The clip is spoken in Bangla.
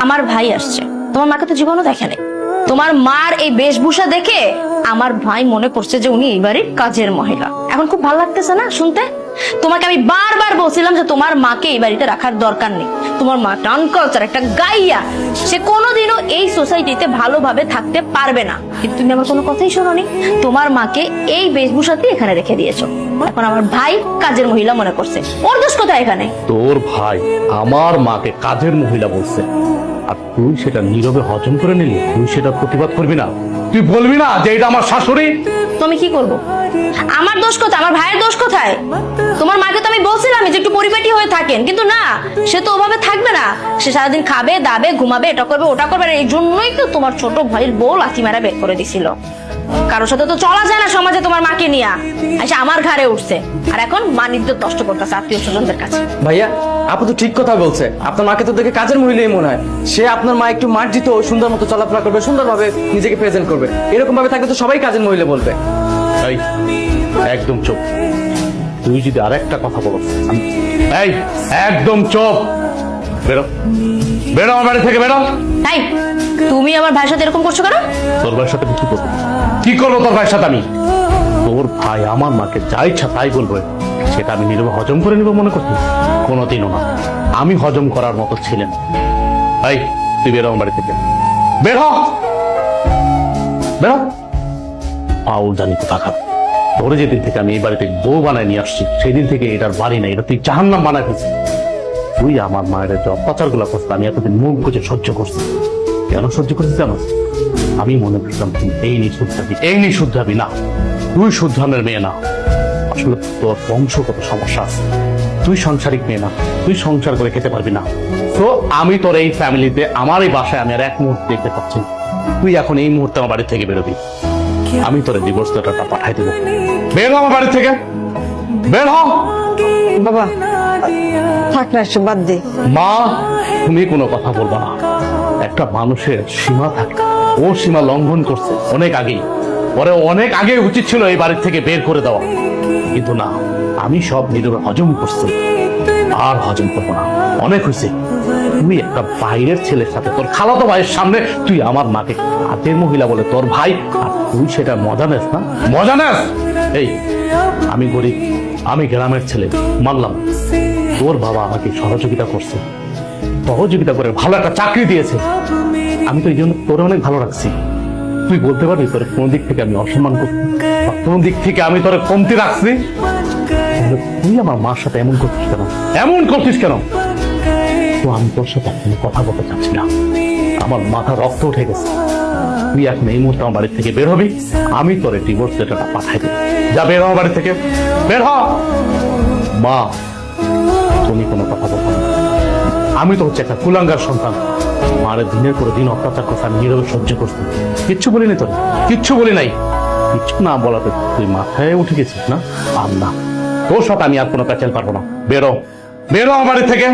আমার ভাই আসছে, তোমার মাকে তো জীবনও দেখে নাই। তোমার মার এই বেশভূষা দেখে আমার ভাই মনে করছে যে উনি এই বাড়ির কাজের মহিলা। এখন খুব ভালো লাগতেছে না শুনতে? তোমাকে আমি বারবার বলছিলাম যে তোমার মাকে এই বাড়িতে রাখার দরকার নেই। তোমার মা আনকালচার একটা গাইয়া, সে কোনোদিনও এই সোসাইটিতে ভালোভাবে থাকতে পারবে না। কিন্তু তুমি আমার কোনো কথাই শোনোনি, তোমার মাকে এই বেশভূষাতে এখানে রেখে দিয়েছো। এখন আমার ভাই কাজের মহিলা মনে করছে, ওর দোষ কোথায় এখানে? তোর ভাই আমার মাকে কাজের মহিলা বলছে, আর তুই সেটা নীরবে হজম করে নিলি। তুই সেটা প্রতিবাদ করবি না? তুই বলবি না যে এটা আমার শাশুড়ি? তো আমি কি করবো? আমার দোষ কোথায়? আমার ভাইয়ের দোষ কোথায়? তোমার মাকে তো আমি বলছিলাম যে একটু পরিপাটি হয়ে থাকেন, কিন্তু না, সে তো ওভাবে থাকবে না। সে সারাদিন খাবে দাবে ঘুমাবে, এটা করবে ওটা করবে। এই জন্যই তো তোমার ছোট ভাইয়ের বউ লাথি মারা বের করে দিছিল। কারোর সাথে তো চলা যায় না সমাজে, তোমার মাকে নিয়ে এসে আমার ঘাড়ে উঠছে, আর এখন মানিজ্য নষ্ট করতেছে আত্মীয় স্বজনদের কাছে। ভাইয়া, আপু তো ঠিক কথা বলছে। আপনার মাকে তো দেখে কাজের মহিলাই মনে হয়। সে আপনার মা একটু মার্জিত, সুন্দর মতো চলাফেরা করবে, সুন্দরভাবে নিজেকে প্রেজেন্ট করবে। এরকম ভাবে থাকলে তো সবাই কাজের মহিলা বলবে। এই, একদম চুপ। তুই যদি আরেকটা কথা বলো, এই একদম চুপ। বেরো, বেরো আমার বাড়ি থেকে, বেরো। তাই তুমি আমার ভাইয়ের সাথে এরকম করছো কেন? তোর ভাইয়ের সাথে কি করবো? কি করবো তোর ভাইয়ের সাথে আমি? তোর ভাই আমার মাকে যা ইচ্ছা তাই বলবে, সেটা আমি নীরবে হজম করে নিব মনে করছি? কোনোদিনও না। আমি হজম করার মতো ছিলেন। এই, তুই বেরো আমার বাড়ি থেকে, বেরো, বেরো। পাউল জানি তো টাকা। তোরে যেদিন থেকে আমি এই বাড়িতে বউ বানায় নিয়ে আসছি, সেদিন থেকে এটার বাড়ি নাই, এটা তুই জাহান্নাম বানায় ফেলছিস। তুই আমার মায়ের যে অত্যাচার গুলা করছিস, আমি এতদিন মুখ বুঝে সহ্য করছি। কেন সহ্য করছিস জানো? আমি মনে করতাম তুই এই নিয়ে শুদ্ধাবি, এই নিয়ে শুদ্ধাবি না। তুই শুদ্ধানের মেয়ে না। আসলে তোর বংশগত সমস্যা আছে। তুই সাংসারিক মেয়ে না, তুই সংসার করে খেতে পারবি না। তো আমি তোর এই ফ্যামিলিতে, আমার এই বাসায় আমি আর এক মুহূর্তে দেখতে পাচ্ছি না। তুই এখন এই মুহূর্তে আমার বাড়ি থেকে বেরোবি। আমি তোর ডিভোর্স লেটারটা পাঠাই দেবো। বের হ আমার বাড়ি থেকে, বের হ। বাবা থাক না, এসব বাদ দে। মা, তুমি কোনো কথা বলবা না। একটা মানুষের সীমা থাকে, ও সীমা লঙ্ঘন করছে অনেক আগেই। পরে অনেক আগে উচিত ছিল এই বাড়ির থেকে বের করে দেওয়া, কিন্তু না, আমি সব নীরবে হজম করছি। আর হজম করবো না, অনেক হয়েছে। তুই একটা বাইরের ছেলের সাথে, তোর খালাতো ভাইয়ের সামনে তুই আমার মাকে কাজের মহিলা বলে তোর ভাই, আর তুই সেটা মজা নেস না? মজা নেস? এই, আমি গরিব, আমি গ্রামের ছেলে, মানলাম। তোর বাবা আমাকে সহযোগিতা করছে, সহযোগিতা করে ভালো একটা চাকরি দিয়েছে। আমি তো এই জন্য তোরে অনেক ভালো রাখছি। তুই বলতে পারবি তোর কোন দিক থেকে আমি অসম্মান করছি, কোন দিক থেকে আমি তোরে কমতি রাখছি? তুই আমার মার সাথে এমন করছিস কেন? এমন করছিস কেন? তো আমি তোর সাথে এখন কথা বলতে চাচ্ছি না। আমার মাথা রক্ত উঠে গেছে। তুই এখন এই মুহূর্তে আমার বাড়ি থেকে বের হবি। আমি তোরে ডিভোর্স লেটারটা পাঠাই দেব। যা, বের হ আমার বাড়ি থেকে, বের হ। মা, তুমি কোনো কথা বলবো না। আমি তো হচ্ছে একটা কুলাঙ্গার সন্তান। মারে দিনের পরে দিন অত্যাচার করছে, আমি নীরবে সহ্য করছি। কিচ্ছু বলিনি তোর, কিচ্ছু বলি নাই। কিচ্ছু না বলাতে তুই মাথায় উঠে গেছিস না? আর না, তোর সাথে আমি আর কোনো প্যাচেল পারবো না। বেরো, বেরো আমার বাড়ি থেকে।